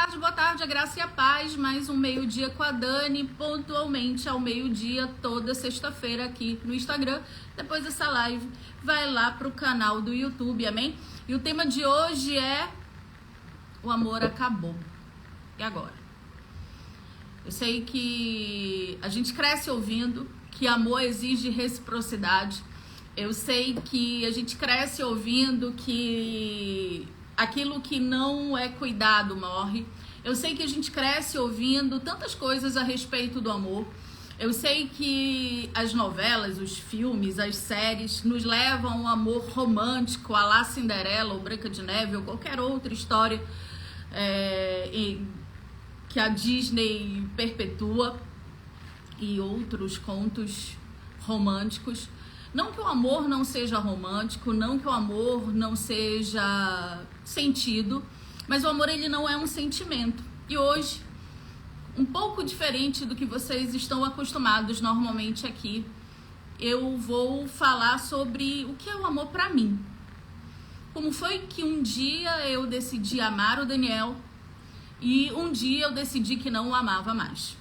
boa tarde, a graça e a paz. Mais um meio-dia com a Dani, pontualmente ao meio-dia, toda sexta-feira aqui no Instagram. Depois dessa live, vai lá pro canal do YouTube, amém? E o tema de hoje é: o amor acabou. E agora? Eu sei que a gente cresce ouvindo que amor exige reciprocidade. Eu sei que a gente cresce ouvindo que aquilo que não é cuidado morre. Eu sei que a gente cresce ouvindo tantas coisas a respeito do amor. Eu sei que as novelas, os filmes, as séries nos levam a um amor romântico, a la Cinderela ou Branca de Neve ou qualquer outra história que a Disney perpetua, e outros contos românticos. Não que o amor não seja romântico, não que o amor não seja sentido, mas o amor, ele não é um sentimento. E hoje, um pouco diferente do que vocês estão acostumados normalmente aqui, eu vou falar sobre o que é o amor para mim. Como foi que um dia eu decidi amar o Daniel e um dia eu decidi que não o amava mais.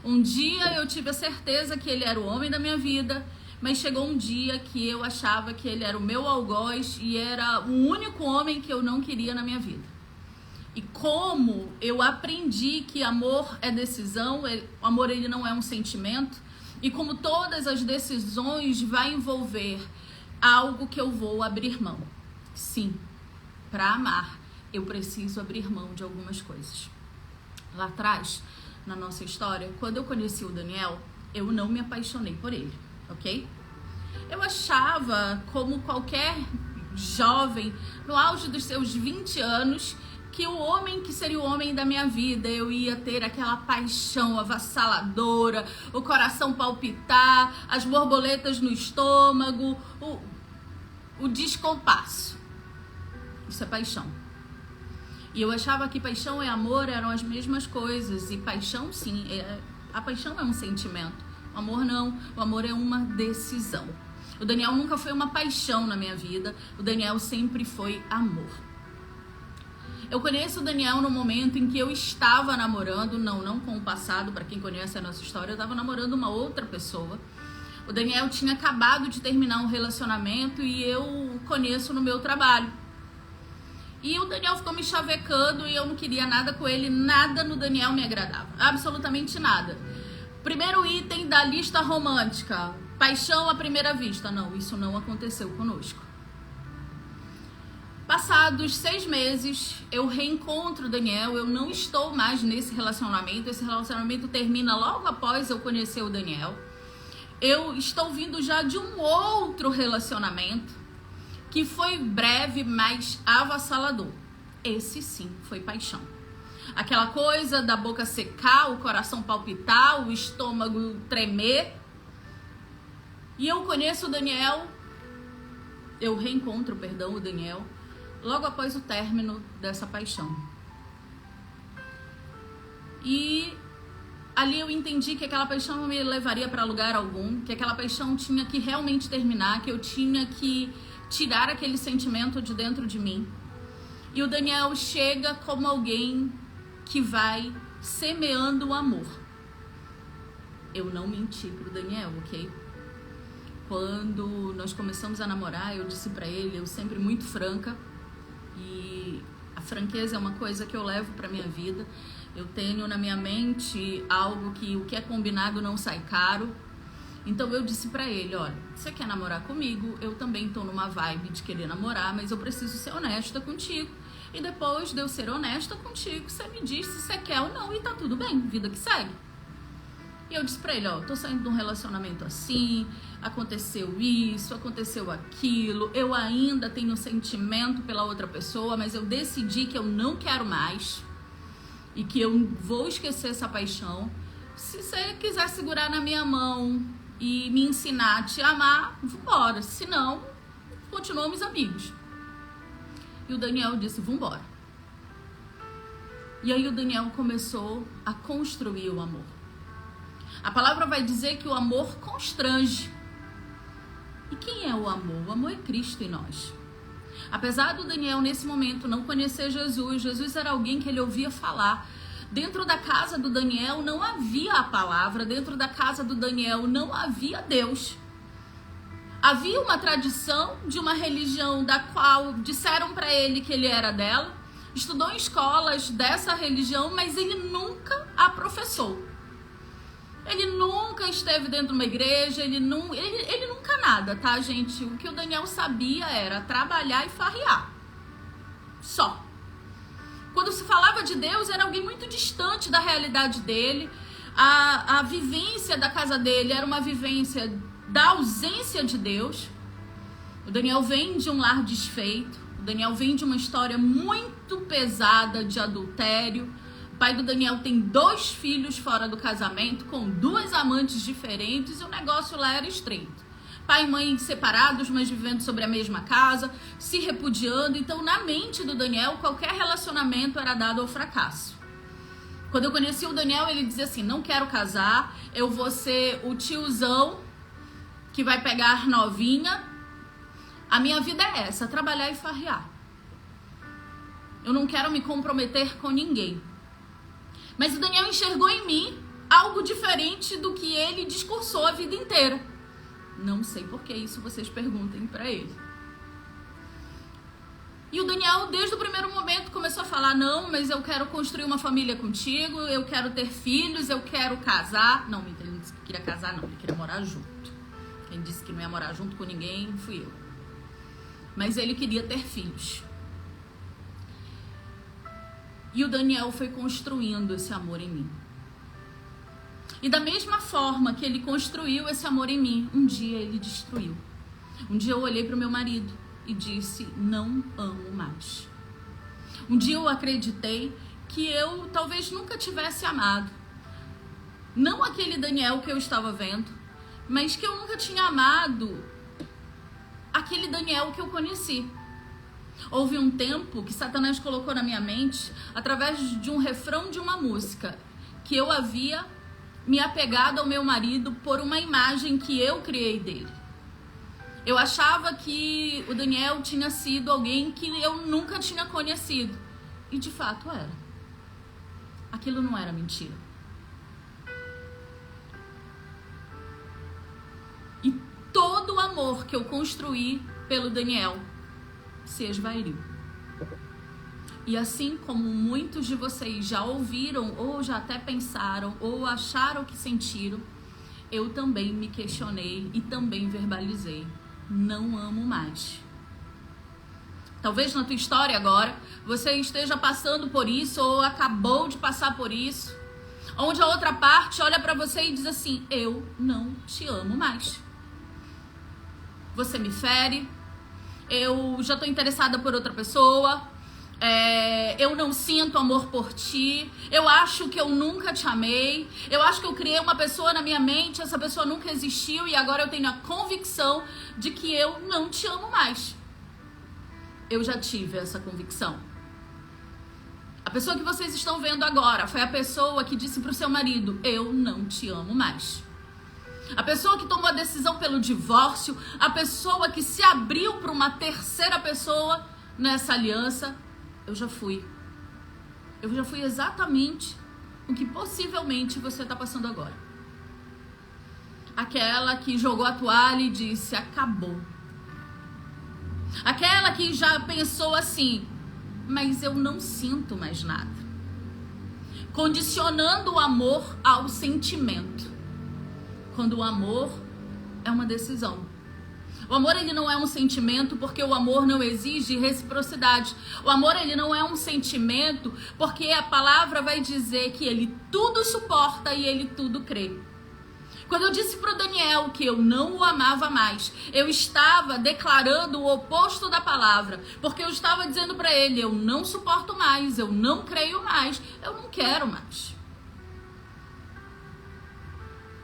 Um dia eu tive a certeza que ele era o homem da minha vida, mas chegou um dia que eu achava que ele era o meu algoz e era o único homem que eu não queria na minha vida. E como eu aprendi que amor é decisão, o amor, ele não é um sentimento, e como todas as decisões vai envolver algo que eu vou abrir mão. Sim, para amar eu preciso abrir mão de algumas coisas. Lá atrás, na nossa história, quando eu conheci o Daniel, eu não me apaixonei por ele, ok? Eu achava, como qualquer jovem, no auge dos seus 20 anos, que o homem que seria o homem da minha vida, eu ia ter aquela paixão avassaladora, o coração palpitar, as borboletas no estômago, o descompasso. Isso é paixão. E eu achava que paixão e amor eram as mesmas coisas. E paixão, sim, a paixão é um sentimento. O amor não. O amor é uma decisão. O Daniel nunca foi uma paixão na minha vida. O Daniel sempre foi amor. Eu conheço o Daniel no momento em que eu estava namorando, não com o passado, para quem conhece a nossa história, eu estava namorando uma outra pessoa. O Daniel tinha acabado de terminar um relacionamento e eu conheço no meu trabalho. E o Daniel ficou me chavecando e eu não queria nada com ele, nada no Daniel me agradava, absolutamente nada. Primeiro item da lista romântica, paixão à primeira vista. Não, isso não aconteceu conosco. Passados 6 meses, eu reencontro o Daniel, eu não estou mais nesse relacionamento, esse relacionamento termina logo após eu conhecer o Daniel. Eu estou vindo já de um outro relacionamento, que foi breve, mas avassalador. Esse sim foi paixão. Aquela coisa da boca secar, o coração palpitar, o estômago tremer. E eu conheço o Daniel, eu reencontro, o Daniel, logo após o término dessa paixão. E ali eu entendi que aquela paixão não me levaria para lugar algum, que aquela paixão tinha que realmente terminar, que eu tinha que tirar aquele sentimento de dentro de mim. E o Daniel chega como alguém que vai semeando o amor. Eu não menti pro Daniel, ok? Quando nós começamos a namorar, eu disse pra ele, eu sempre muito franca, e a franqueza é uma coisa que eu levo pra minha vida. Eu tenho na minha mente algo que o que é combinado não sai caro. Então eu disse pra ele, olha, você quer namorar comigo? Eu também tô numa vibe de querer namorar, mas eu preciso ser honesta contigo. E depois de eu ser honesta contigo, você me diz se você quer ou não e tá tudo bem, vida que segue. E eu disse pra ele, ó, tô saindo de um relacionamento assim, aconteceu isso, aconteceu aquilo, eu ainda tenho sentimento pela outra pessoa, mas eu decidi que eu não quero mais e que eu vou esquecer essa paixão. Se você quiser segurar na minha mão e me ensinar a te amar, vambora. Se não, continuamos amigos. E o Daniel disse, vambora. E aí o Daniel começou a construir o amor. A palavra vai dizer que o amor constrange. E quem é o amor? O amor é Cristo em nós. Apesar do Daniel, nesse momento, não conhecer Jesus, Jesus era alguém que ele ouvia falar. Dentro da casa do Daniel não havia a palavra, dentro da casa do Daniel não havia Deus. Havia uma tradição de uma religião da qual disseram para ele que ele era dela, estudou em escolas dessa religião, mas ele nunca a professou. Ele nunca esteve dentro de uma igreja, ele nunca nada, tá, gente? O que o Daniel sabia era trabalhar e farrear. Só. Quando se falava de Deus, era alguém muito distante da realidade dele. A vivência da casa dele era uma vivência da ausência de Deus. O Daniel vem de um lar desfeito. O Daniel vem de uma história muito pesada de adultério. O pai do Daniel tem 2 filhos fora do casamento, com 2 amantes diferentes, e o negócio lá era estreito. Pai e mãe separados, mas vivendo sobre a mesma casa, se repudiando. Então, na mente do Daniel, qualquer relacionamento era dado ao fracasso. Quando eu conheci o Daniel, ele dizia assim: não quero casar, eu vou ser o tiozão que vai pegar novinha. A minha vida é essa, trabalhar e farrear. Eu não quero me comprometer com ninguém. Mas o Daniel enxergou em mim algo diferente do que ele discursou a vida inteira. Não sei por que isso, vocês perguntem pra ele. E o Daniel, desde o primeiro momento, começou a falar: não, mas eu quero construir uma família contigo, eu quero ter filhos, eu quero casar. Não, ele não disse que queria casar, não, ele queria morar junto. Quem disse que não ia morar junto com ninguém fui eu. Mas ele queria ter filhos. E o Daniel foi construindo esse amor em mim. E da mesma forma que ele construiu esse amor em mim, um dia ele destruiu. Um dia eu olhei para o meu marido e disse: não amo mais. Um dia eu acreditei que eu talvez nunca tivesse amado. Não aquele Daniel que eu estava vendo, mas que eu nunca tinha amado aquele Daniel que eu conheci. Houve um tempo que Satanás colocou na minha mente, através de um refrão de uma música, que eu havia me apegado ao meu marido por uma imagem que eu criei dele. Eu achava que o Daniel tinha sido alguém que eu nunca tinha conhecido. E de fato era. Aquilo não era mentira. E todo o amor que eu construí pelo Daniel se esvairiu. E assim como muitos de vocês já ouviram, ou já até pensaram, ou acharam que sentiram, eu também me questionei e também verbalizei: não amo mais. Talvez na tua história agora, você esteja passando por isso, ou acabou de passar por isso, onde a outra parte olha pra você e diz assim: eu não te amo mais. Você me fere, eu já tô interessada por outra pessoa, eu não sinto amor por ti, eu acho que eu nunca te amei, eu acho que eu criei uma pessoa na minha mente, essa pessoa nunca existiu e agora eu tenho a convicção de que eu não te amo mais. Eu já tive essa convicção. A pessoa que vocês estão vendo agora foi a pessoa que disse pro seu marido: eu não te amo mais. A pessoa que tomou a decisão pelo divórcio, a pessoa que se abriu para uma terceira pessoa nessa aliança, eu já fui. Eu já fui exatamente o que possivelmente você está passando agora. Aquela que jogou a toalha e disse: acabou. Aquela que já pensou assim: mas eu não sinto mais nada. Condicionando o amor ao sentimento. Quando o amor é uma decisão. O amor, ele não é um sentimento, porque o amor não exige reciprocidade. O amor, ele não é um sentimento, porque a palavra vai dizer que ele tudo suporta e ele tudo crê. Quando eu disse para o Daniel que eu não o amava mais, eu estava declarando o oposto da palavra, porque eu estava dizendo para ele: eu não suporto mais, eu não creio mais, eu não quero mais.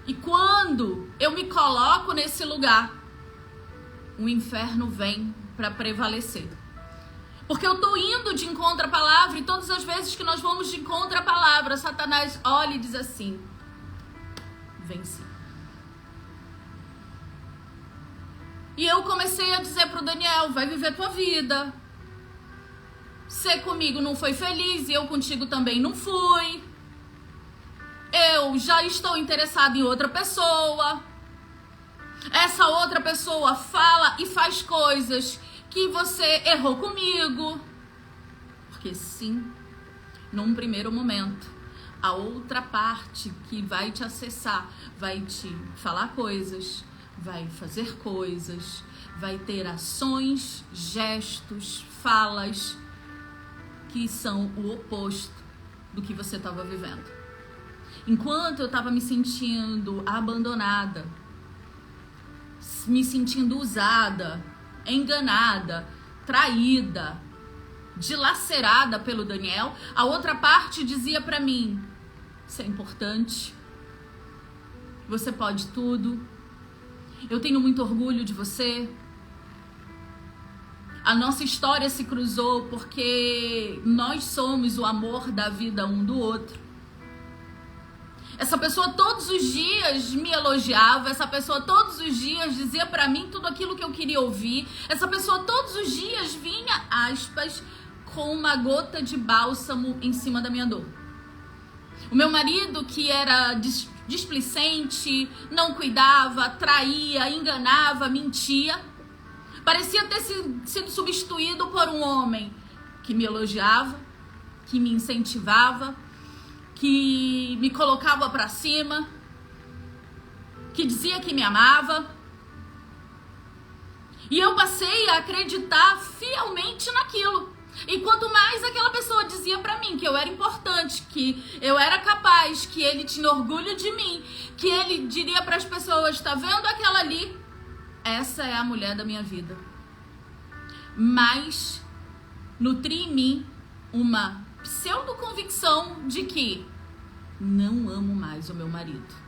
E quando eu me coloco nesse lugar, o inferno vem para prevalecer. Porque eu tô indo de encontro à palavra, e todas as vezes que nós vamos de encontro à palavra, Satanás olha e diz assim: venci. E eu comecei a dizer pro Daniel, vai viver tua vida. Você comigo não foi feliz e eu contigo também não fui. Eu já estou interessada em outra pessoa. Essa outra pessoa fala e faz coisas que você errou comigo. Porque sim, num primeiro momento, a outra parte que vai te acessar vai te falar coisas, vai fazer coisas, vai ter ações, gestos, falas que são o oposto do que você estava vivendo. Enquanto eu estava me sentindo abandonada, me sentindo usada, enganada, traída, dilacerada pelo Daniel, a outra parte dizia pra mim, isso é importante, você pode tudo, eu tenho muito orgulho de você. A nossa história se cruzou porque nós somos o amor da vida um do outro. Essa pessoa todos os dias me elogiava, essa pessoa todos os dias dizia pra mim tudo aquilo que eu queria ouvir, essa pessoa todos os dias vinha, aspas, com uma gota de bálsamo em cima da minha dor. O meu marido, que era displicente, não cuidava, traía, enganava, mentia, parecia ter sido substituído por um homem que me elogiava, que me incentivava, que me colocava pra cima, que dizia que me amava. E eu passei a acreditar fielmente naquilo. E quanto mais aquela pessoa dizia pra mim que eu era importante, que eu era capaz, que ele tinha orgulho de mim, que ele diria pras pessoas, tá vendo aquela ali? Essa é a mulher da minha vida. Mas nutri em mim uma pseudo-convicção de que não amo mais o meu marido.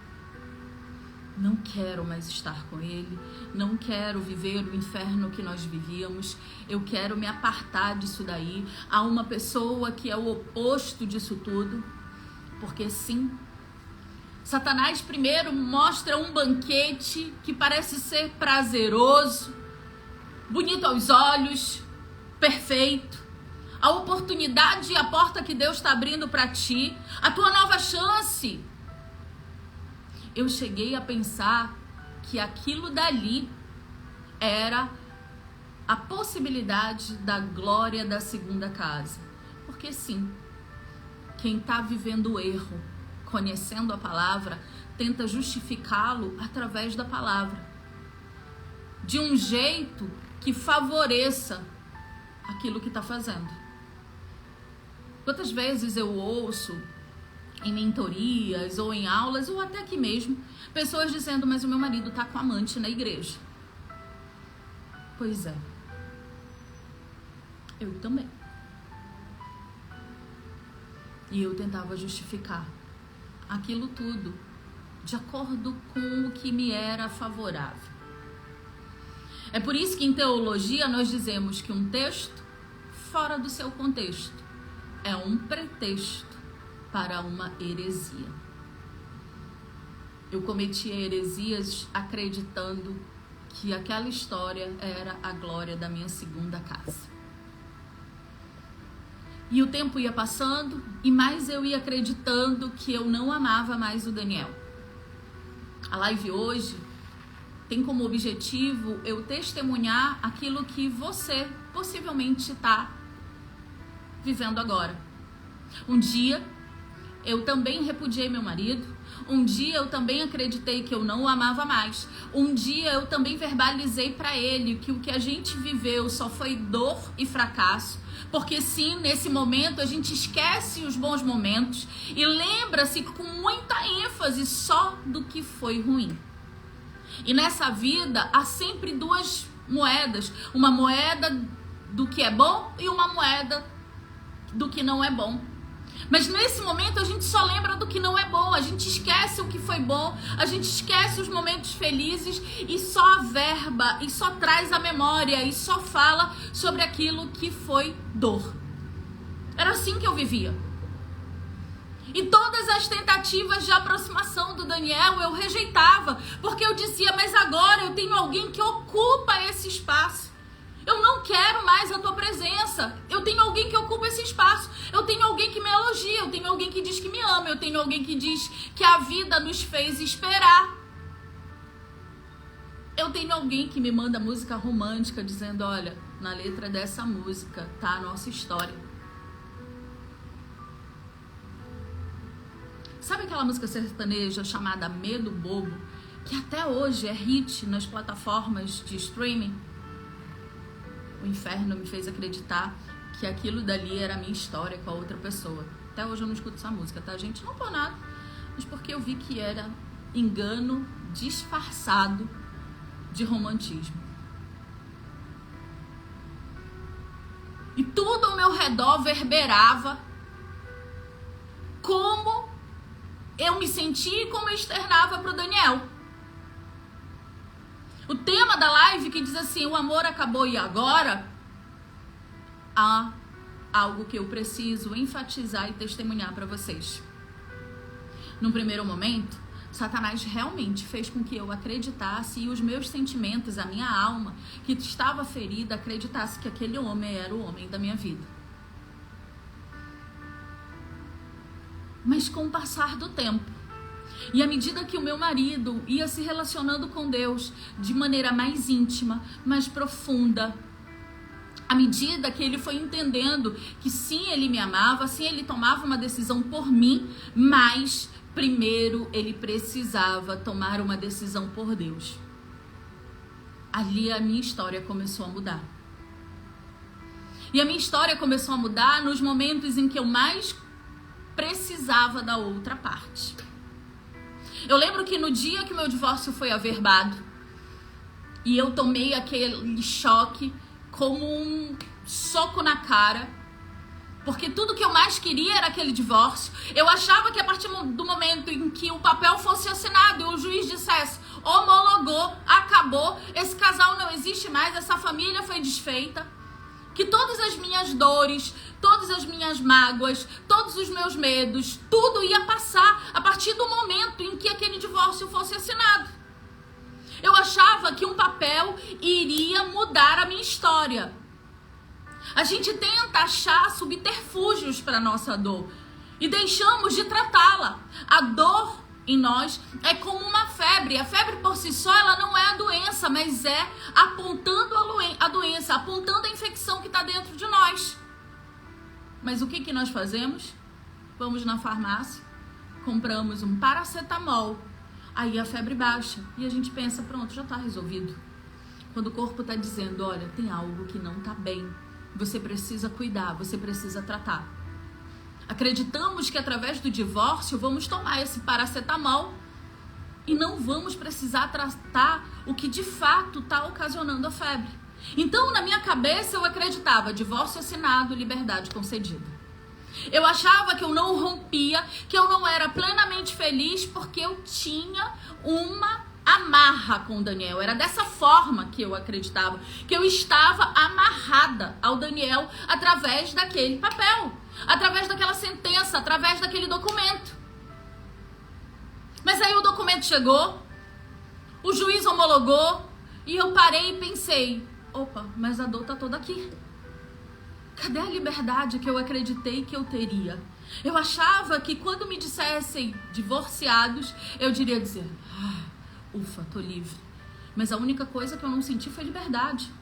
Não quero mais estar com ele. Não quero viver o inferno que nós vivíamos. Eu quero me apartar disso daí. Há uma pessoa que é o oposto disso tudo. Porque sim, Satanás primeiro mostra um banquete que parece ser prazeroso, bonito aos olhos, perfeito. A oportunidade e a porta que Deus está abrindo para ti, a tua nova chance. Eu cheguei a pensar que aquilo dali era a possibilidade da glória da segunda casa. Porque sim, quem está vivendo o erro, conhecendo a palavra, tenta justificá-lo através da palavra. De um jeito que favoreça aquilo que está fazendo. Quantas vezes eu ouço em mentorias ou em aulas, ou até aqui mesmo, pessoas dizendo, mas o meu marido tá com amante na igreja. Pois é. Eu também. E eu tentava justificar aquilo tudo de acordo com o que me era favorável. É por isso que em teologia nós dizemos que um texto fora do seu contexto é um pretexto para uma heresia. Eu cometia heresias acreditando que aquela história era a glória da minha segunda casa. E o tempo ia passando e mais eu ia acreditando que eu não amava mais o Daniel. A live hoje tem como objetivo eu testemunhar aquilo que você possivelmente está vivendo agora. Um dia eu também repudiei meu marido. Um dia eu também acreditei que eu não o amava mais. Um dia eu também verbalizei para ele que o que a gente viveu só foi dor e fracasso. Porque sim, nesse momento a gente esquece os bons momentos e lembra-se com muita ênfase só do que foi ruim. E nessa vida há sempre duas moedas. Uma moeda do que é bom e uma moeda do que não é bom. Mas nesse momento a gente só lembra do que não é bom, a gente esquece o que foi bom, a gente esquece os momentos felizes e só averba, e só traz a memória, e só fala sobre aquilo que foi dor. Era assim que eu vivia. E todas as tentativas de aproximação do Daniel eu rejeitava, porque eu dizia, mas agora eu tenho alguém que ocupa esse espaço. Eu não quero mais a tua presença. Eu tenho alguém que ocupa esse espaço. Eu tenho alguém que me elogia. Eu tenho alguém que diz que me ama. Eu tenho alguém que diz que a vida nos fez esperar. Eu tenho alguém que me manda música romântica dizendo, olha, na letra dessa música tá a nossa história. Sabe aquela música sertaneja chamada Medo Bobo, que até hoje é hit nas plataformas de streaming? O inferno me fez acreditar que aquilo dali era a minha história com a outra pessoa. Até hoje eu não escuto essa música, tá, gente? Não por nada, mas porque eu vi que era engano disfarçado de romantismo. E tudo ao meu redor verberava como eu me senti e como eu externava para o Daniel. O tema da live que diz assim, o amor acabou e agora, há algo que eu preciso enfatizar e testemunhar para vocês. Num primeiro momento, Satanás realmente fez com que eu acreditasse e os meus sentimentos, a minha alma, que estava ferida, acreditasse que aquele homem era o homem da minha vida. Mas com o passar do tempo, e à medida que o meu marido ia se relacionando com Deus de maneira mais íntima, mais profunda, à medida que ele foi entendendo que sim, ele me amava, sim, ele tomava uma decisão por mim, mas primeiro ele precisava tomar uma decisão por Deus. Ali a minha história começou a mudar. E a minha história começou a mudar nos momentos em que eu mais precisava da outra parte. Eu lembro que no dia que meu divórcio foi averbado, e eu tomei aquele choque como um soco na cara, porque tudo que eu mais queria era aquele divórcio. Eu achava que a partir do momento em que o papel fosse assinado e o juiz dissesse, homologou, acabou, esse casal não existe mais, essa família foi desfeita, que todas as minhas dores, todas as minhas mágoas, todos os meus medos, tudo ia passar a partir do momento em que aquele divórcio fosse assinado. Eu achava que um papel iria mudar a minha história. A gente tenta achar subterfúgios para a nossa dor e deixamos de tratá-la. A dor em nós é como uma febre. A febre por si só, ela não é a doença, mas é apontando a doença, apontando a infecção que está dentro de nós. Mas o que nós fazemos? Vamos na farmácia, compramos um paracetamol, aí a febre baixa e a gente pensa, pronto, já está resolvido. Quando o corpo está dizendo, olha, tem algo que não está bem, você precisa cuidar, você precisa tratar. Acreditamos que através do divórcio vamos tomar esse paracetamol e não vamos precisar tratar o que de fato está ocasionando a febre. Então, na minha cabeça, eu acreditava, divórcio assinado, liberdade concedida. Eu achava que eu não rompia, que eu não era plenamente feliz porque eu tinha uma amarra com o Daniel. Era dessa forma que eu acreditava, que eu estava amarrada ao Daniel através daquele papel, através daquela sentença, através daquele documento. Mas aí o documento chegou, o juiz homologou e eu parei e pensei, opa, mas a dor tá toda aqui. Cadê a liberdade que eu acreditei que eu teria? Eu achava que quando me dissessem divorciados, eu diria dizer, ufa, tô livre. Mas a única coisa que eu não senti foi liberdade.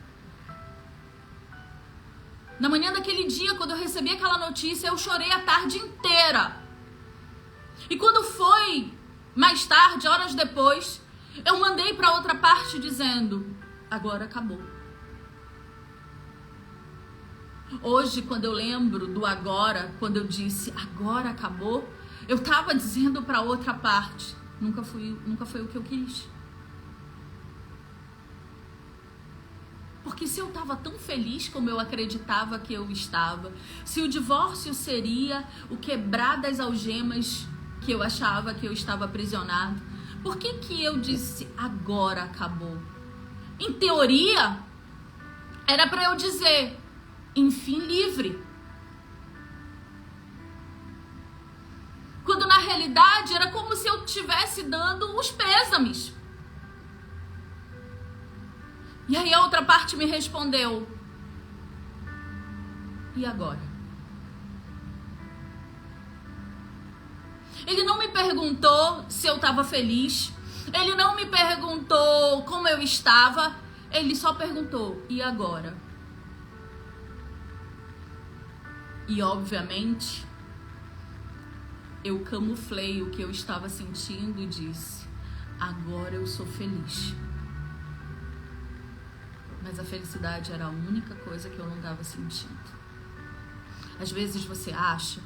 Na manhã daquele dia, quando eu recebi aquela notícia, eu chorei a tarde inteira. E quando foi mais tarde, horas depois, eu mandei para outra parte dizendo, agora acabou. Hoje, quando eu lembro do agora, quando eu disse agora acabou, eu estava dizendo para outra parte, nunca foi o que eu quis. Porque se eu estava tão feliz como eu acreditava que eu estava, se o divórcio seria o quebrar das algemas que eu achava que eu estava aprisionado, por que eu disse agora acabou? Em teoria, era para eu dizer, enfim, livre. realidade era como se eu estivesse dando os pêsames. E aí a outra parte me respondeu: e agora? Ele não me perguntou se eu estava feliz. Ele não me perguntou como eu estava. Ele só perguntou: e agora? E obviamente eu camuflei o que eu estava sentindo e disse: agora eu sou feliz. Mas a felicidade era a única coisa que eu não estava sentindo. Às vezes você acha,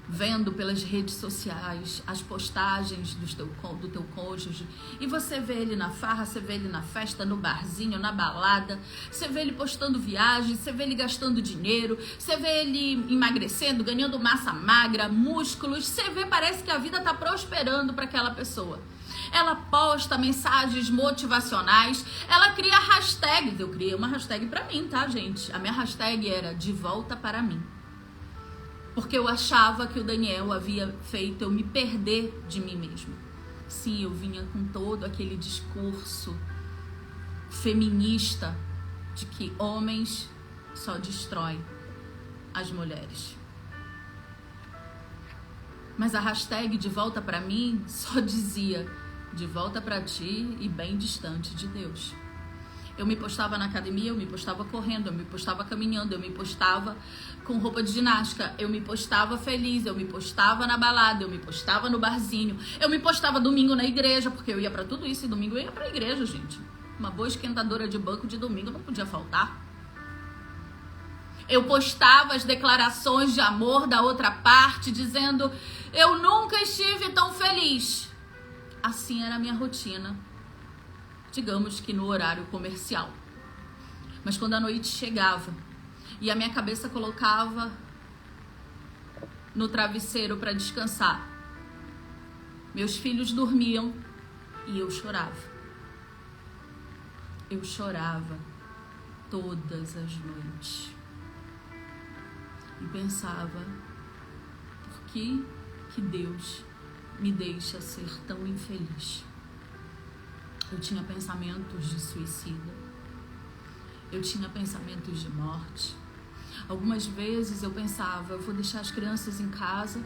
vendo pelas redes sociais as postagens do teu cônjuge, e você vê ele na farra, você vê ele na festa, no barzinho, na balada, você vê ele postando viagem, você vê ele gastando dinheiro, você vê ele emagrecendo, ganhando massa magra, músculos, você vê, parece que a vida tá prosperando para aquela pessoa. Ela posta mensagens motivacionais, ela cria hashtags. Eu criei uma hashtag pra mim, tá, gente? A minha hashtag era de volta para mim. Porque eu achava que o Daniel havia feito eu me perder de mim mesma. Sim, eu vinha com todo aquele discurso feminista de que homens só destroem as mulheres. Mas a hashtag de volta pra mim só dizia: de volta pra ti e bem distante de Deus. Eu me postava na academia, eu me postava correndo, eu me postava caminhando, eu me postava com roupa de ginástica, eu me postava feliz, eu me postava na balada, eu me postava no barzinho, eu me postava domingo na igreja, porque eu ia pra tudo isso e domingo eu ia pra igreja, gente. Uma boa esquentadora de banco de domingo não podia faltar. Eu postava as declarações de amor da outra parte, dizendo: eu nunca estive tão feliz. Assim era a minha rotina, digamos que no horário comercial. Mas quando a noite chegava e a minha cabeça colocava no travesseiro para descansar, meus filhos dormiam e eu chorava. Eu chorava todas as noites. E pensava: por que Deus me deixa ser tão infeliz? Eu tinha pensamentos de suicídio. Eu tinha pensamentos de morte. Algumas vezes eu pensava: eu vou deixar as crianças em casa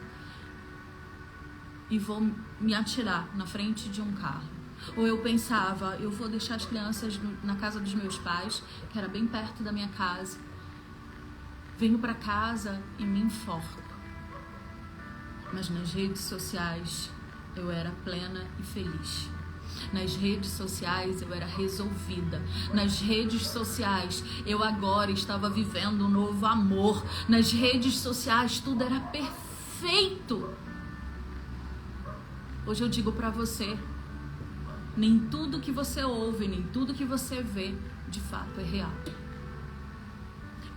e vou me atirar na frente de um carro. Ou eu pensava: eu vou deixar as crianças na casa dos meus pais, que era bem perto da minha casa. Venho para casa e me enforco. Mas nas redes sociais eu era plena e feliz. Nas redes sociais eu era resolvida. Nas redes sociais eu agora estava vivendo um novo amor. Nas redes sociais tudo era perfeito. Hoje eu digo pra você: nem tudo que você ouve, nem tudo que você vê de fato é real.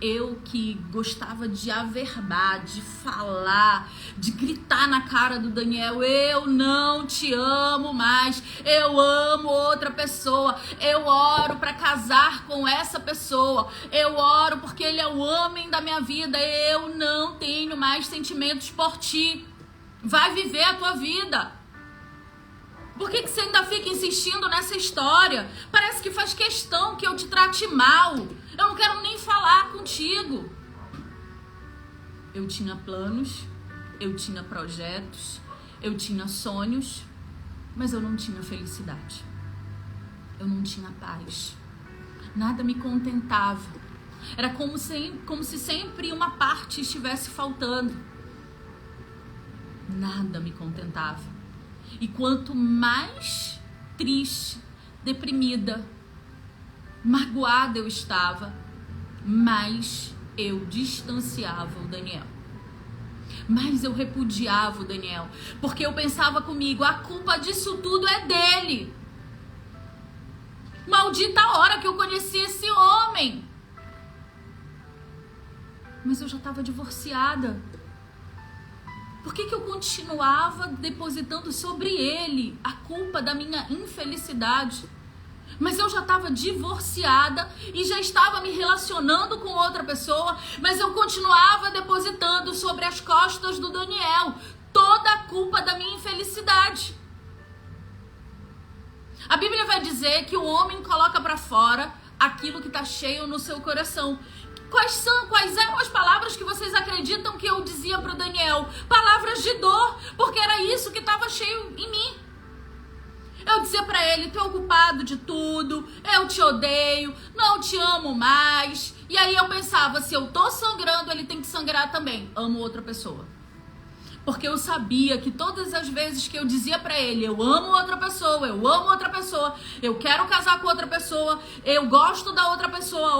Eu que gostava de averbar, de falar, de gritar na cara do Daniel: eu não te amo mais, eu amo outra pessoa, eu oro para casar com essa pessoa, eu oro porque ele é o homem da minha vida, eu não tenho mais sentimentos por ti, vai viver a tua vida. Por que você ainda fica insistindo nessa história? Parece que faz questão que eu te trate mal. Eu não quero nem falar contigo. Eu tinha planos, eu tinha projetos, eu tinha sonhos, mas eu não tinha felicidade. Eu não tinha paz. Nada me contentava. Era como se sempre uma parte estivesse faltando. Nada me contentava. E quanto mais triste, deprimida, magoada eu estava, mais eu distanciava o Daniel. Mais eu repudiava o Daniel. Porque eu pensava comigo: a culpa disso tudo é dele. Maldita a hora que eu conheci esse homem. Mas eu já estava divorciada. Por que eu continuava depositando sobre ele a culpa da minha infelicidade? Mas eu já estava divorciada e já estava me relacionando com outra pessoa, mas eu continuava depositando sobre as costas do Daniel toda a culpa da minha infelicidade. necessidade. A Bíblia vai dizer que o homem coloca para fora aquilo que está cheio no seu coração. Quais eram as palavras que vocês acreditam que eu dizia para o Daniel? Palavras de dor, porque era isso que estava cheio em mim. Eu dizia para ele: tu é o culpado de tudo, eu te odeio, não te amo mais. E aí eu pensava, se eu tô sangrando, ele tem que sangrar também. Amo outra pessoa. Porque eu sabia que todas as vezes que eu dizia pra ele: eu amo outra pessoa, eu quero casar com outra pessoa, eu gosto da outra pessoa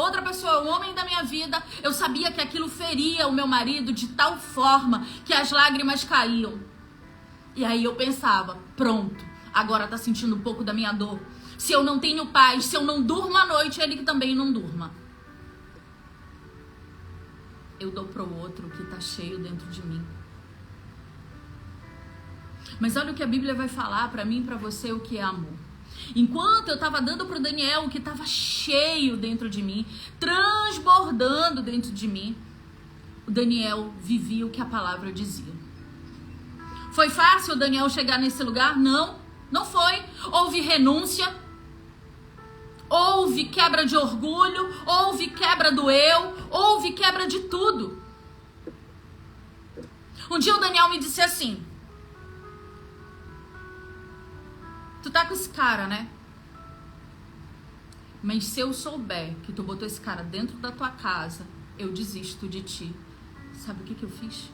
é o homem da minha vida, eu sabia que aquilo feria o meu marido de tal forma que as lágrimas caíam. E aí eu pensava: pronto, agora tá sentindo um pouco da minha dor. Se eu não tenho paz, se eu não durmo à noite, ele que também não durma. Eu dou pro outro que tá cheio dentro de mim. Mas olha o que a Bíblia vai falar para mim e para você, o que é amor. Enquanto eu estava dando para o Daniel o que estava cheio dentro de mim, transbordando dentro de mim, o Daniel vivia o que a palavra dizia. Foi fácil o Daniel chegar nesse lugar? Não, não foi. Houve renúncia, houve quebra de orgulho, houve quebra do eu, houve quebra de tudo. Um dia o Daniel me disse assim: tu tá com esse cara, né? Mas se eu souber que tu botou esse cara dentro da tua casa, eu desisto de ti. Sabe o que eu fiz?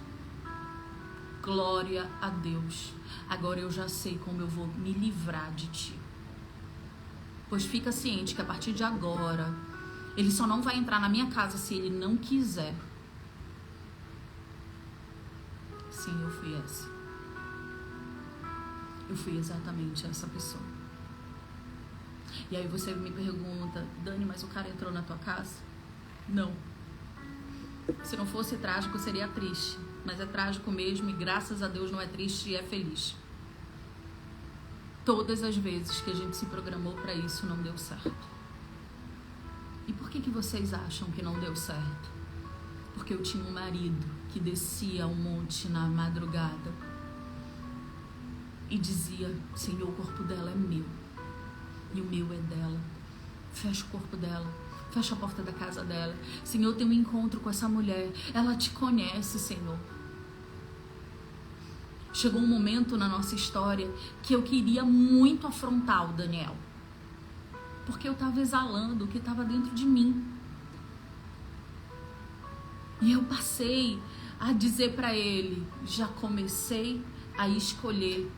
Glória a Deus. Agora eu já sei como eu vou me livrar de ti. Pois fica ciente que a partir de agora, ele só não vai entrar na minha casa se ele não quiser. Sim, eu fui essa. Eu fui exatamente essa pessoa. E aí você me pergunta: Dani, mas o cara entrou na tua casa? Não. Se não fosse trágico, seria triste. Mas é trágico mesmo e graças a Deus não é triste e é feliz. Todas as vezes que a gente se programou para isso, não deu certo. E por que vocês acham que não deu certo? Porque eu tinha um marido que descia um monte na madrugada e dizia: Senhor, o corpo dela é meu e o meu é dela. Fecha o corpo dela, fecha a porta da casa dela. Senhor, tem um encontro com essa mulher, ela te conhece, Senhor. Chegou um momento na nossa história que eu queria muito afrontar o Daniel, porque eu estava exalando o que estava dentro de mim. E eu passei a dizer para ele: já comecei a escolher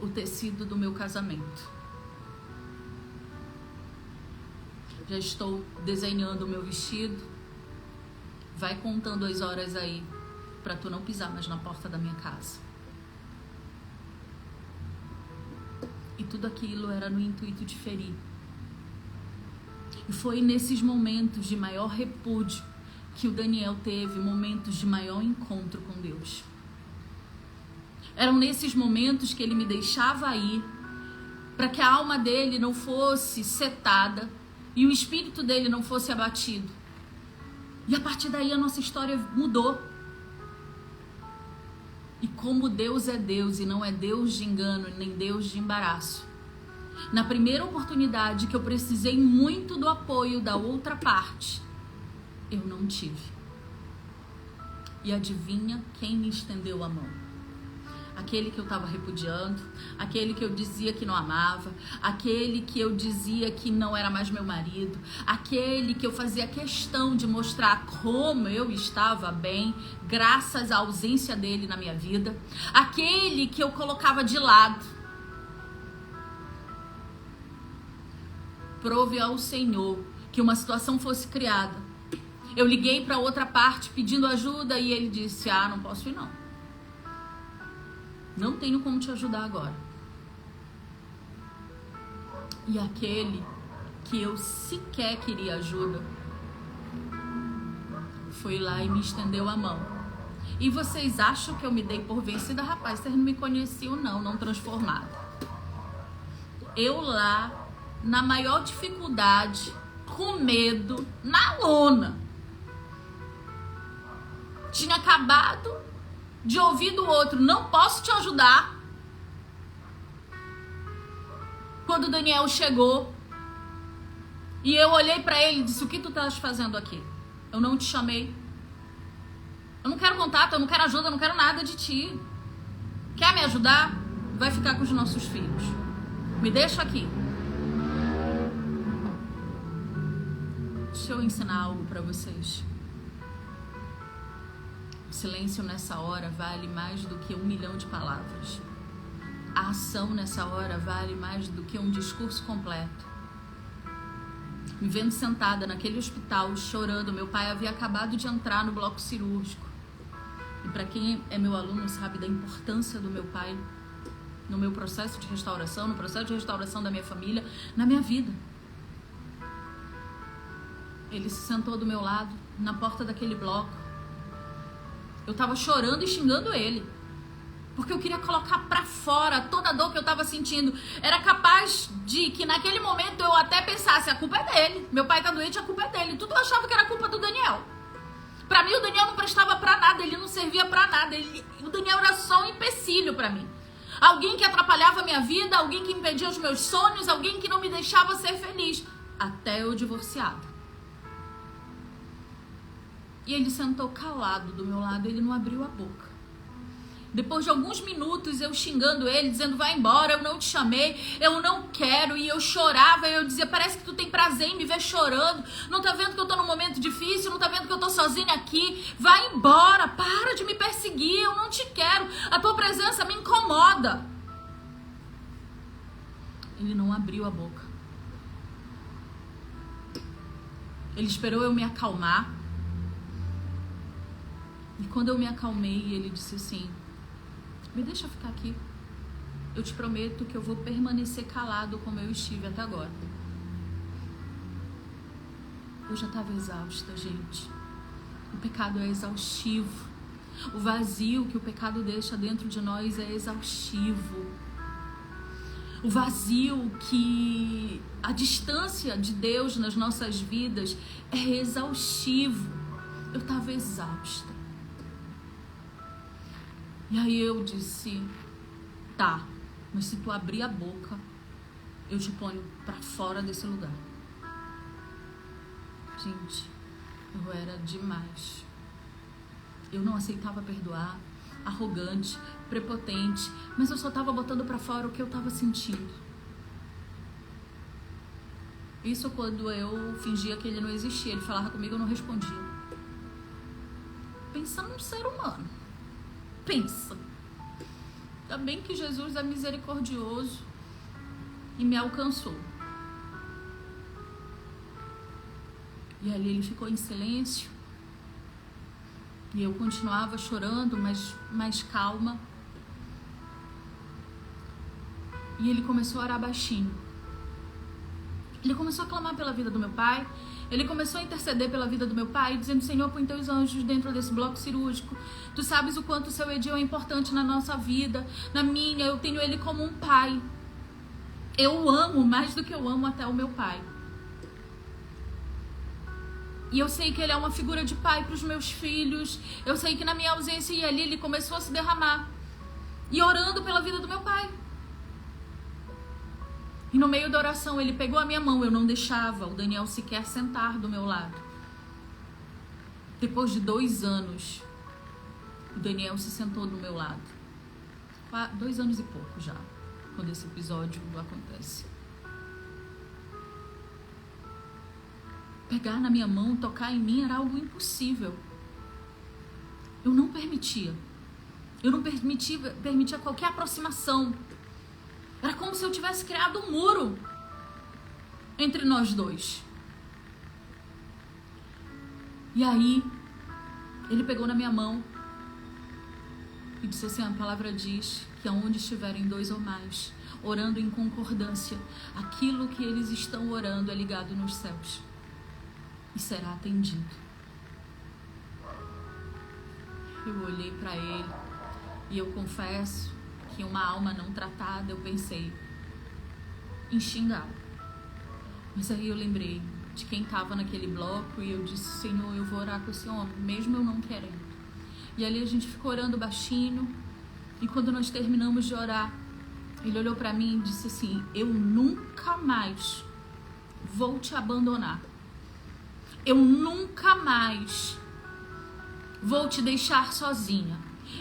o tecido do meu casamento. Já estou desenhando o meu vestido. Vai contando as horas aí para tu não pisar mais na porta da minha casa. E tudo aquilo era no intuito de ferir. E foi nesses momentos de maior repúdio que o Daniel teve momentos de maior encontro com Deus. Eram nesses momentos que ele me deixava ir, para que a alma dele não fosse setada e o espírito dele não fosse abatido. E a partir daí a nossa história mudou. E como Deus é Deus e não é Deus de engano nem Deus de embaraço, na primeira oportunidade que eu precisei muito do apoio da outra parte, eu não tive. E adivinha quem me estendeu a mão? Aquele que eu estava repudiando, aquele que eu dizia que não amava, aquele que eu dizia que não era mais meu marido, aquele que eu fazia questão de mostrar como eu estava bem, graças à ausência dele na minha vida, aquele que eu colocava de lado. Prove ao Senhor que uma situação fosse criada. Eu liguei para outra parte pedindo ajuda e ele disse: não posso ir não. Não tenho como te ajudar agora. E aquele que eu sequer queria ajuda foi lá e me estendeu a mão. E vocês acham que eu me dei por vencida? Rapaz, vocês não me conheciam não transformada. Eu lá, na maior dificuldade, com medo, na lona. Tinha acabado de ouvir do outro: não posso te ajudar. Quando o Daniel chegou, e eu olhei pra ele e disse: o que tu estás fazendo aqui? Eu não te chamei. Eu não quero contato, eu não quero ajuda, eu não quero nada de ti. Quer me ajudar? Vai ficar com os nossos filhos. Me deixa aqui. Deixa eu ensinar algo pra vocês. O silêncio nessa hora vale mais do que 1 milhão de palavras. A ação nessa hora vale mais do que um discurso completo. Me vendo sentada naquele hospital, chorando, meu pai havia acabado de entrar no bloco cirúrgico. E para quem é meu aluno sabe da importância do meu pai no meu processo de restauração, no processo de restauração da minha família, na minha vida. Ele se sentou do meu lado, na porta daquele bloco. Eu tava chorando e xingando ele, porque eu queria colocar pra fora toda a dor que eu tava sentindo. Era capaz de que naquele momento eu até pensasse: a culpa é dele, meu pai tá doente, a culpa é dele. Tudo eu achava que era culpa do Daniel. Pra mim o Daniel não prestava pra nada, ele não servia pra nada. O Daniel era só um empecilho pra mim. Alguém que atrapalhava a minha vida, alguém que impedia os meus sonhos, alguém que não me deixava ser feliz. Até eu divorciada. E ele sentou calado do meu lado, ele não abriu a boca. Depois de alguns minutos eu xingando ele, dizendo: vai embora, eu não te chamei, eu não quero. E eu chorava, e eu dizia: parece que tu tem prazer em me ver chorando. Não tá vendo que eu tô num momento difícil? Não tá vendo que eu tô sozinha aqui? Vai embora, para de me perseguir, eu não te quero. A tua presença me incomoda. Ele não abriu a boca. Ele esperou eu me acalmar. E quando eu me acalmei, ele disse assim: me deixa ficar aqui. Eu te prometo que eu vou permanecer calado como eu estive até agora. Eu já estava exausta, gente. O pecado é exaustivo. O vazio que o pecado deixa dentro de nós é exaustivo. O vazio que a distância de Deus nas nossas vidas é exaustivo. Eu estava exausta. E aí eu disse: tá, mas se tu abrir a boca, eu te ponho pra fora desse lugar. Gente, eu era demais. Eu não aceitava perdoar, arrogante, prepotente, mas eu só tava botando pra fora o que eu tava sentindo. Isso quando eu fingia que ele não existia. Ele falava comigo, eu não respondia. Pensando num ser humano. Pensa. Ainda bem que Jesus é misericordioso e me alcançou. E ali ele ficou em silêncio. E eu continuava chorando, mas mais calma. E ele começou a orar baixinho. Ele começou a clamar pela vida do meu pai. Ele começou a interceder pela vida do meu pai, dizendo: Senhor, põe teus anjos dentro desse bloco cirúrgico. Tu sabes o quanto o seu Edil é importante na nossa vida, na minha. Eu tenho ele como um pai. Eu o amo mais do que eu amo até o meu pai. E eu sei que ele é uma figura de pai para os meus filhos. Eu sei que na minha ausência e ali ele começou a se derramar. E orando pela vida do meu pai. E no meio da oração ele pegou a minha mão. Eu não deixava o Daniel sequer sentar do meu lado. Depois de 2 anos, o Daniel se sentou do meu lado. 2 anos e pouco já, quando esse episódio acontece. Pegar na minha mão, tocar em mim era algo impossível. Eu não permitia. Eu não permitia qualquer aproximação. Era como se eu tivesse criado um muro entre nós dois. E aí, ele pegou na minha mão e disse assim: a palavra diz que aonde estiverem 2 ou mais, orando em concordância, aquilo que eles estão orando é ligado nos céus e será atendido. Eu olhei para ele e eu confesso que uma alma não tratada, eu pensei em xingá-lo. Mas aí eu lembrei de quem estava naquele bloco e eu disse: Senhor, eu vou orar com esse homem, mesmo eu não querendo. E ali a gente ficou orando baixinho. E quando nós terminamos de orar, Ele olhou para mim e disse assim: eu nunca mais vou te abandonar. Eu nunca mais vou te deixar sozinha.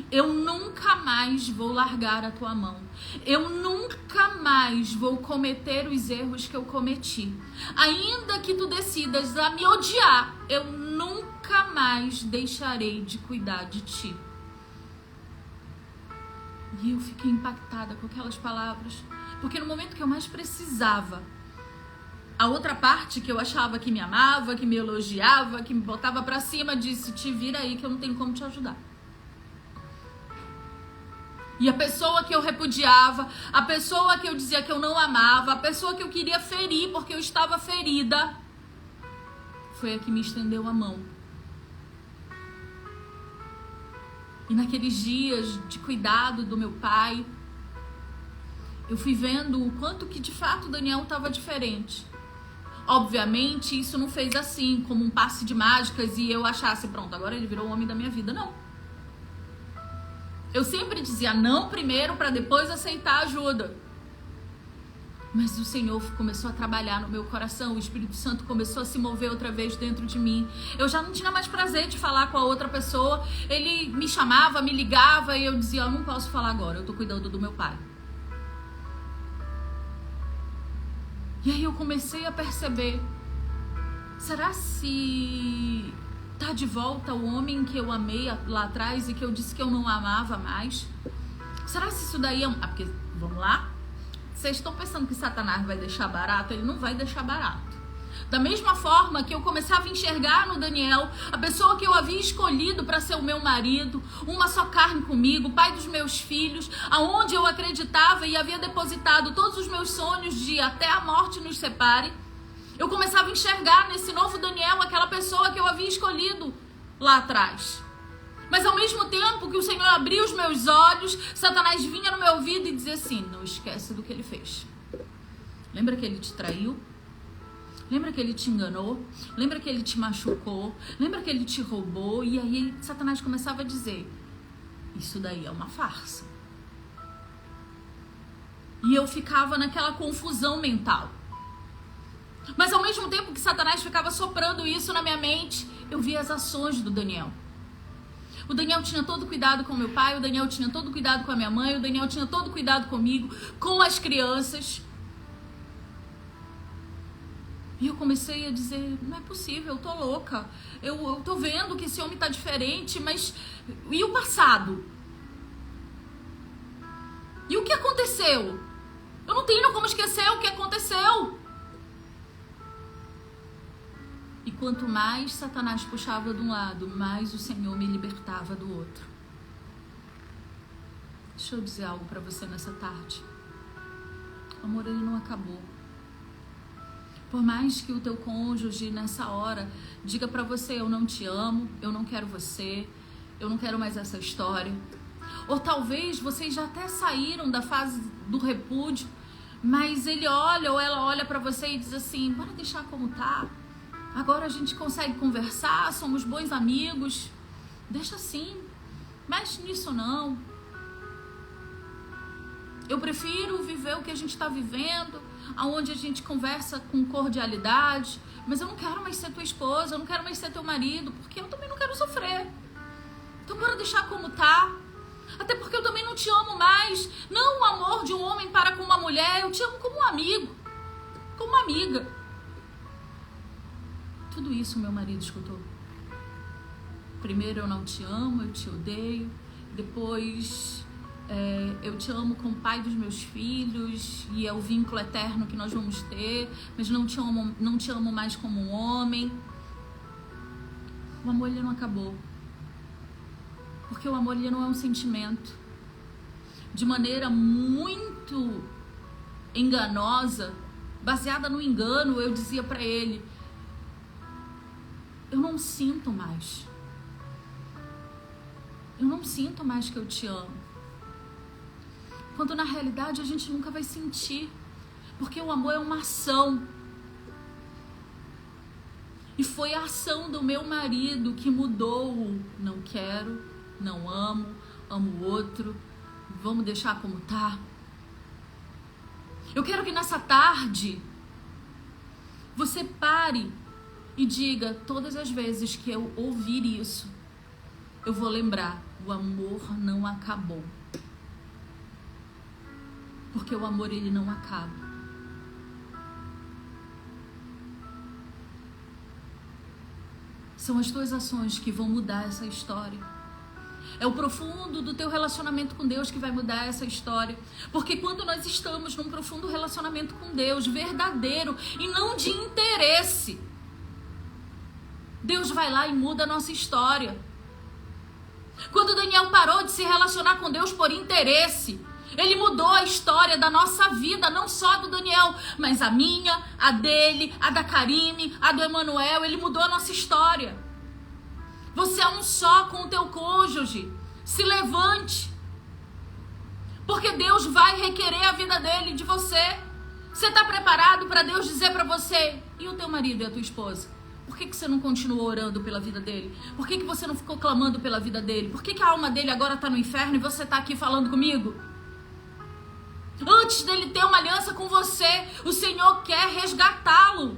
Eu nunca mais vou largar a tua mão. Eu nunca mais vou cometer os erros que eu cometi. Ainda que tu decidas a me odiar, eu nunca mais deixarei de cuidar de ti. E eu fiquei impactada com aquelas palavras, porque no momento que eu mais precisava, a outra parte que eu achava que me amava, que me elogiava, que me botava pra cima, disse: te vira aí que eu não tenho como te ajudar. E a pessoa que eu repudiava, a pessoa que eu dizia que eu não amava, a pessoa que eu queria ferir porque eu estava ferida, foi a que me estendeu a mão. E naqueles dias de cuidado do meu pai, eu fui vendo o quanto que de fato o Daniel estava diferente. Obviamente, isso não fez assim, como um passe de mágicas e eu achasse, pronto, agora ele virou o homem da minha vida. Não. Eu sempre dizia não primeiro para depois aceitar ajuda. Mas o Senhor começou a trabalhar no meu coração, o Espírito Santo começou a se mover outra vez dentro de mim. Eu já não tinha mais prazer de falar com a outra pessoa. Ele me chamava, me ligava e eu dizia: eu não posso falar agora, eu tô cuidando do meu pai. E aí eu comecei a perceber: será se tá de volta o homem que eu amei lá atrás e que eu disse que eu não amava mais? Será se isso daí é... porque, vamos lá, vocês estão pensando que Satanás vai deixar barato? Ele não vai deixar barato. Da mesma forma que eu começava a enxergar no Daniel a pessoa que eu havia escolhido para ser o meu marido, uma só carne comigo, pai dos meus filhos, aonde eu acreditava e havia depositado todos os meus sonhos de até a morte nos separe, eu começava a enxergar nesse novo Daniel aquela pessoa que eu havia escolhido lá atrás. Mas ao mesmo tempo que o Senhor abria os meus olhos, Satanás vinha no meu ouvido e dizia assim: não esquece do que ele fez. Lembra que ele te traiu? Lembra que ele te enganou? Lembra que ele te machucou? Lembra que ele te roubou? E aí Satanás começava a dizer: isso daí é uma farsa. E eu ficava naquela confusão mental. Mas ao mesmo tempo que Satanás ficava soprando isso na minha mente, eu via as ações do Daniel. O Daniel tinha todo cuidado com meu pai, o Daniel tinha todo cuidado com a minha mãe, o Daniel tinha todo cuidado comigo, com as crianças. E eu comecei a dizer: não é possível, eu tô louca. Eu tô vendo que esse homem tá diferente, mas... e o passado? E o que aconteceu? Eu não tenho como esquecer o que aconteceu. E quanto mais Satanás puxava de um lado, mais o Senhor me libertava do outro. Deixa eu dizer algo para você nessa tarde. O amor, ele não acabou. Por mais que o teu cônjuge nessa hora diga para você: eu não te amo, eu não quero você, eu não quero mais essa história. Ou talvez vocês já até saíram da fase do repúdio, mas ele olha ou ela olha para você e diz assim: bora deixar como tá. Agora a gente consegue conversar, somos bons amigos. Deixa assim, mexe nisso não. Eu prefiro viver o que a gente está vivendo, onde a gente conversa com cordialidade, mas eu não quero mais ser tua esposa, eu não quero mais ser teu marido, porque eu também não quero sofrer. Então bora deixar como tá. Até porque eu também não te amo mais. Não o amor de um homem para com uma mulher, eu te amo como um amigo, como uma amiga. Tudo isso meu marido escutou. Primeiro eu não te amo, eu te odeio. Depois eu te amo como pai dos meus filhos e é o vínculo eterno que nós vamos ter, mas não te amo mais como um homem. O amor, ele não acabou. Porque o amor, ele não é um sentimento. De maneira muito enganosa, baseada no engano, eu dizia pra ele: eu não sinto mais. Eu não sinto mais que eu te amo. Quando na realidade a gente nunca vai sentir. Porque o amor é uma ação. E foi a ação do meu marido que mudou o não quero, não amo, amo o outro, vamos deixar como tá. Eu quero que nessa tarde você pare e diga: todas as vezes que eu ouvir isso, eu vou lembrar, o amor não acabou. Porque o amor, ele não acaba. São as tuas ações que vão mudar essa história. É o profundo do teu relacionamento com Deus que vai mudar essa história. Porque quando nós estamos num profundo relacionamento com Deus, verdadeiro e não de interesse, Deus vai lá e muda a nossa história. Quando Daniel parou de se relacionar com Deus por interesse, ele mudou a história da nossa vida, não só do Daniel, mas a minha, a dele, a da Karine, a do Emanuel. Ele mudou a nossa história. Você é um só com o teu cônjuge. Se levante. Porque Deus vai requerer a vida dele de você. Você está preparado para Deus dizer para você: e o teu marido e a tua esposa? Por que você não continuou orando pela vida dele? Por que você não ficou clamando pela vida dele? Por que a alma dele agora está no inferno e você está aqui falando comigo? Antes dele ter uma aliança com você, o Senhor quer resgatá-lo.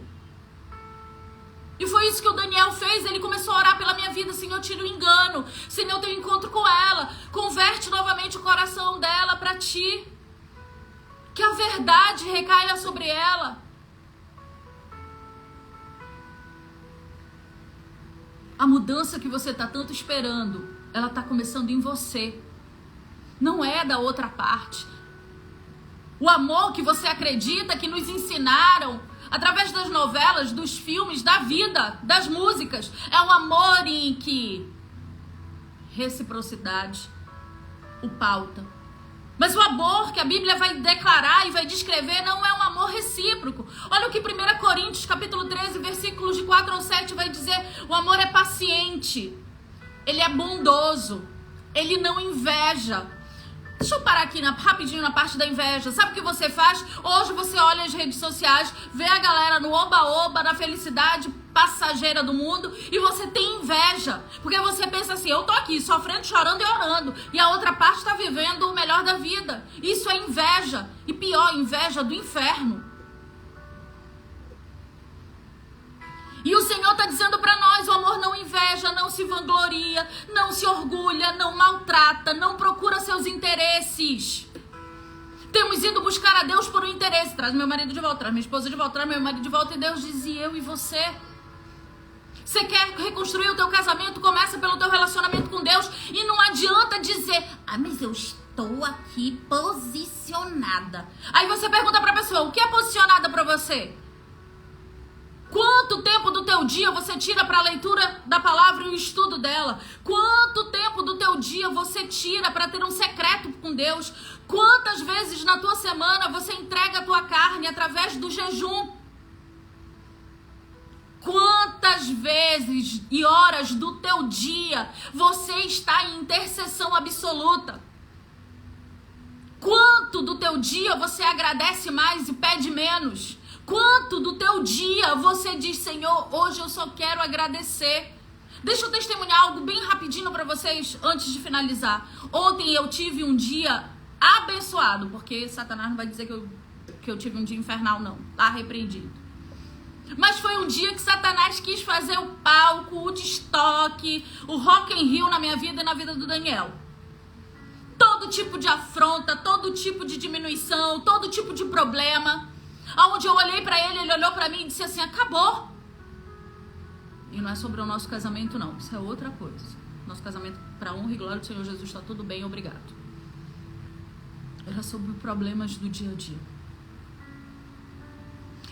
E foi isso que o Daniel fez. Ele começou a orar pela minha vida: Senhor, tira o engano. Senhor, tenho encontro com ela. Converte novamente o coração dela para ti. Que a verdade recaia sobre ela. A mudança que você está tanto esperando, ela está começando em você. Não é da outra parte. O amor que você acredita que nos ensinaram através das novelas, dos filmes, da vida, das músicas, é um amor em que reciprocidade o pauta. Mas o amor que a Bíblia vai declarar e vai descrever não é um amor recíproco. Olha o que 1 Coríntios capítulo 13, versículos de 4 ao 7 vai dizer: o amor é paciente, ele é bondoso, ele não inveja. Deixa eu parar aqui rapidinho na parte da inveja. Sabe o que você faz? Hoje você olha as redes sociais, vê a galera no oba-oba, na felicidade passageira do mundo, e você tem inveja. Porque você pensa assim: eu tô aqui sofrendo, chorando e orando, e a outra parte está vivendo o melhor da vida. Isso é inveja. E pior, inveja do inferno. E o Senhor está dizendo para nós: o amor não inveja, não se vangloria, não se orgulha, não maltrata, não procura seus interesses. Temos ido buscar a Deus por um interesse: traz meu marido de volta, traz minha esposa de volta, traz meu marido de volta. E Deus diz: e eu e você? Você quer reconstruir o teu casamento? Começa pelo teu relacionamento com Deus. E não adianta dizer: ah, mas eu estou aqui posicionada. Aí você pergunta para a pessoa: o que é posicionada para você? Quanto tempo do teu dia você tira para a leitura da palavra e o estudo dela? Quanto tempo do teu dia você tira para ter um secreto com Deus? Quantas vezes na tua semana você entrega a tua carne através do jejum? Quantas vezes e horas do teu dia você está em intercessão absoluta? Quanto do teu dia você agradece mais e pede menos? Quanto do teu dia você diz: Senhor, hoje eu só quero agradecer? Deixa eu testemunhar algo bem rapidinho para vocês antes de finalizar. Ontem eu tive um dia abençoado, porque Satanás não vai dizer que eu tive um dia infernal, não. Tá repreendido. Mas foi um dia que Satanás quis fazer o palco, o Woodstock, o Rock in Rio na minha vida e na vida do Daniel. Todo tipo de afronta, todo tipo de diminuição, todo tipo de problema. Aonde eu olhei pra ele, ele olhou pra mim e disse assim: acabou. E não é sobre o nosso casamento, não. Isso é outra coisa. Nosso casamento, pra honra e glória do Senhor Jesus, está tudo bem, obrigado. Era sobre problemas do dia a dia.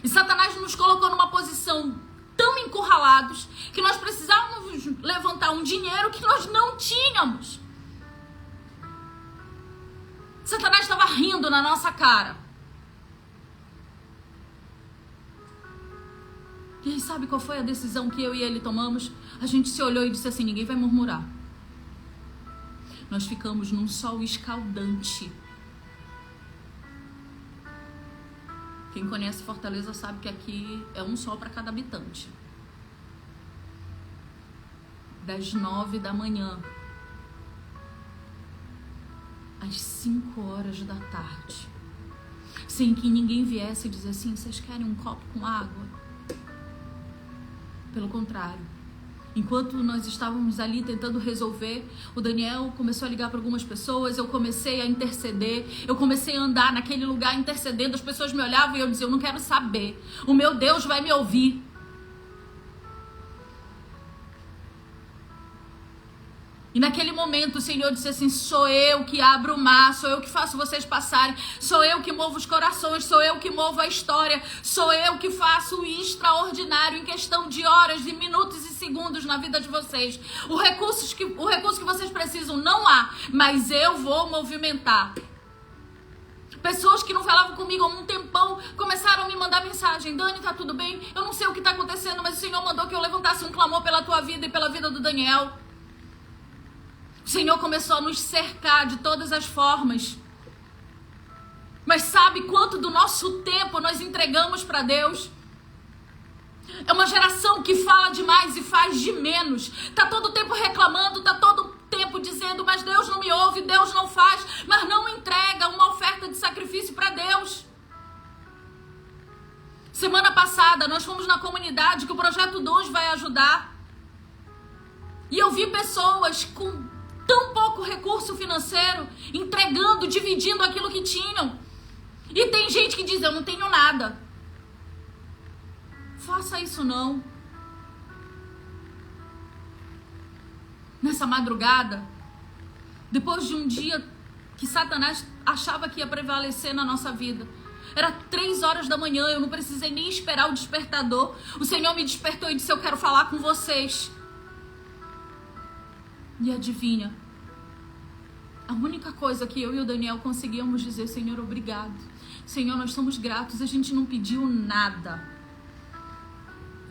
E Satanás nos colocou numa posição tão encurralados que nós precisávamos levantar um dinheiro que nós não tínhamos. Satanás estava rindo na nossa cara. E aí, sabe qual foi a decisão que eu e ele tomamos? A gente se olhou e disse assim: ninguém vai murmurar. Nós ficamos num sol escaldante. Quem conhece Fortaleza sabe que aqui é um sol para cada habitante. Das 9 da manhã às 5 horas da tarde. sem que ninguém viesse dizer assim: vocês querem um copo com água? Pelo contrário, enquanto nós estávamos ali tentando resolver, o Daniel começou a ligar para algumas pessoas, eu comecei a interceder, eu comecei a andar naquele lugar intercedendo, as pessoas me olhavam e eu dizia: eu não quero saber, o meu Deus vai me ouvir. E naquele momento o Senhor disse assim: sou eu que abro o mar, sou eu que faço vocês passarem, sou eu que movo os corações, sou eu que movo a história, sou eu que faço o extraordinário em questão de horas, de minutos e segundos na vida de vocês. O recurso que vocês precisam não há, mas eu vou movimentar. Pessoas que não falavam comigo há um tempão começaram a me mandar mensagem: Dani, tá tudo bem? Eu não sei o que tá acontecendo, mas o Senhor mandou que eu levantasse um clamor pela tua vida e pela vida do Daniel. O Senhor começou a nos cercar de todas as formas. Mas sabe quanto do nosso tempo nós entregamos para Deus? É uma geração que fala demais e faz de menos. Tá todo o tempo reclamando, tá todo o tempo dizendo: mas Deus não me ouve, Deus não faz, mas não entrega uma oferta de sacrifício para Deus. Semana passada nós fomos na comunidade que o Projeto 2 vai ajudar. E eu vi pessoas com tão pouco recurso financeiro, entregando, dividindo aquilo que tinham. E tem gente que diz: eu não tenho nada. Faça isso não. Nessa madrugada, depois de um dia que Satanás achava que ia prevalecer na nossa vida, era 3 horas da manhã, eu não precisei nem esperar o despertador. O Senhor me despertou e disse: eu quero falar com vocês. E adivinha? A única coisa que eu e o Daniel conseguíamos dizer: Senhor, obrigado. Senhor, nós somos gratos. A gente não pediu nada.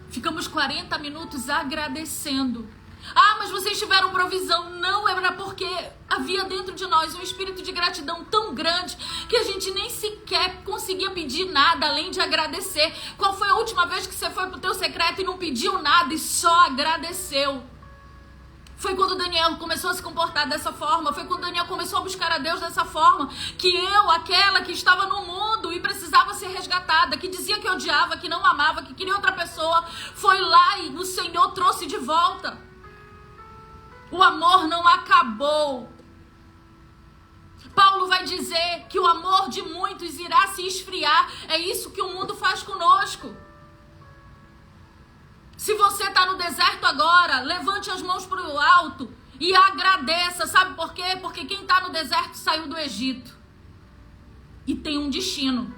Ficamos 40 minutos agradecendo. Ah, mas vocês tiveram provisão. Não, era porque havia dentro de nós um espírito de gratidão tão grande que a gente nem sequer conseguia pedir nada além de agradecer. Qual foi a última vez que você foi pro teu secreto e não pediu nada e só agradeceu? Foi quando Daniel começou a se comportar dessa forma, foi quando Daniel começou a buscar a Deus dessa forma, que eu, aquela que estava no mundo e precisava ser resgatada, que dizia que odiava, que não amava, que queria outra pessoa, foi lá e o Senhor trouxe de volta. O amor não acabou. Paulo vai dizer que o amor de muitos irá se esfriar. É isso que o mundo faz conosco. Se você está no deserto agora, levante as mãos para o alto e agradeça. Sabe por quê? Porque quem está no deserto saiu do Egito e tem um destino.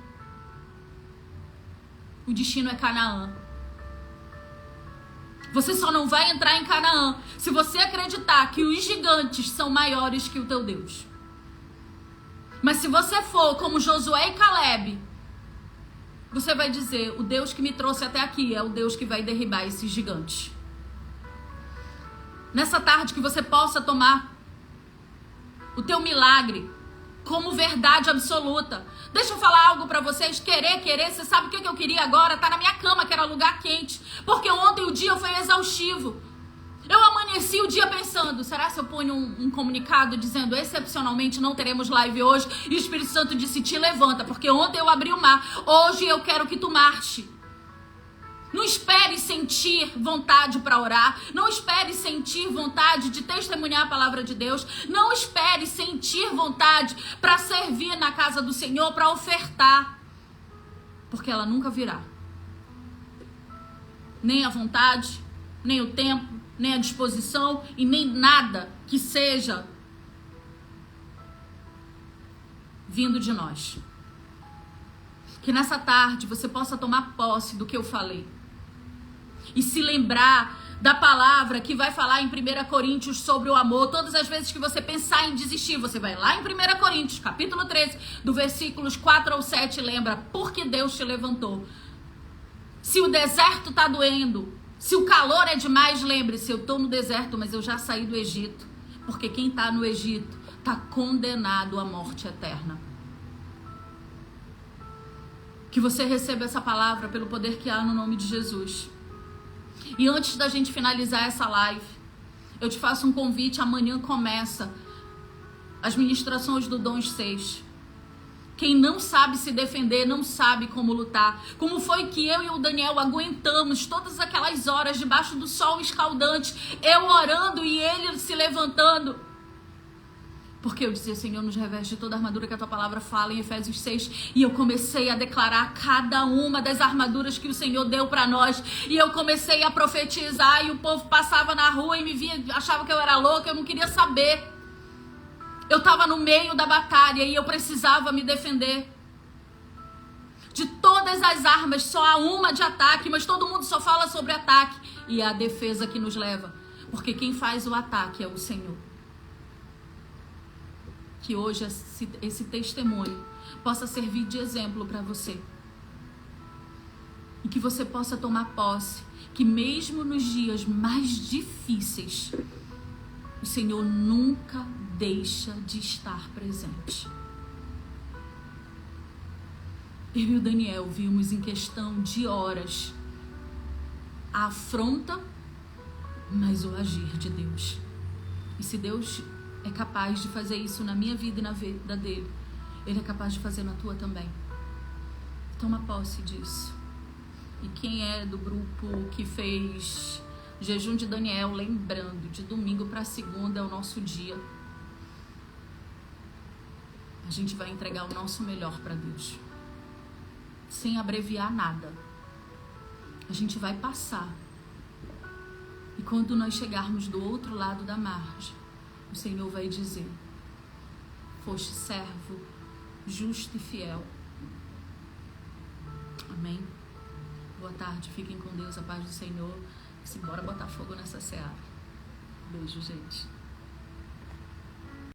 O destino é Canaã. Você só não vai entrar em Canaã se você acreditar que os gigantes são maiores que o teu Deus. Mas se você for como Josué e Caleb, você vai dizer: o Deus que me trouxe até aqui é o Deus que vai derribar esses gigantes. Nessa tarde, que você possa tomar o teu milagre como verdade absoluta. Deixa eu falar algo pra vocês. Querer, você sabe o que eu queria agora? Tá na minha cama, que era lugar quente. Porque ontem o dia foi exaustivo. Eu amanheci o dia pensando: será que eu ponho um comunicado dizendo: excepcionalmente não teremos live hoje? E o Espírito Santo disse: te levanta, porque ontem eu abri o mar, hoje eu quero que tu marche. Não espere sentir vontade para orar. Não espere sentir vontade de testemunhar a palavra de Deus. Não espere sentir vontade para servir na casa do Senhor, para ofertar. Porque ela nunca virá. Nem a vontade, nem o tempo, nem a disposição e nem nada que seja vindo de nós. Que nessa tarde você possa tomar posse do que eu falei e se lembrar da palavra que vai falar em 1 Coríntios sobre o amor. Todas as vezes que você pensar em desistir, você vai lá em 1 Coríntios, capítulo 13, do versículos 4 ao 7, lembra porque Deus te levantou. Se o deserto tá doendo, se o calor é demais, lembre-se: eu tô no deserto, mas eu já saí do Egito. Porque quem tá no Egito tá condenado à morte eterna. Que você receba essa palavra pelo poder que há no nome de Jesus. E antes da gente finalizar essa live, eu te faço um convite. Amanhã começa as ministrações do Dons 6. Quem não sabe se defender, não sabe como lutar. Como foi que eu e o Daniel aguentamos todas aquelas horas debaixo do sol escaldante, eu orando e ele se levantando. Porque eu dizia, Senhor, nos reveste de toda a armadura que a tua palavra fala em Efésios 6. E eu comecei a declarar cada uma das armaduras que o Senhor deu para nós. E eu comecei a profetizar e o povo passava na rua e me via, achava que eu era louca, eu não queria saber. Eu estava no meio da batalha e eu precisava me defender. De todas as armas, só há uma de ataque, mas todo mundo só fala sobre ataque. E é a defesa que nos leva. Porque quem faz o ataque é o Senhor. Que hoje esse testemunho possa servir de exemplo para você. E que você possa tomar posse. Que mesmo nos dias mais difíceis, o Senhor nunca deixa de estar presente. Eu e o Daniel vimos em questão de horas a afronta, mas o agir de Deus. E se Deus é capaz de fazer isso na minha vida e na vida dele, ele é capaz de fazer na tua também. Toma posse disso. E quem é do grupo que fez jejum de Daniel, lembrando, de domingo para segunda é o nosso dia. A gente vai entregar o nosso melhor para Deus. Sem abreviar nada. A gente vai passar. E quando nós chegarmos do outro lado da margem, o Senhor vai dizer: foste servo, justo e fiel. Amém? Boa tarde, fiquem com Deus, a paz do Senhor. Simbora botar fogo nessa seara. Beijo, gente.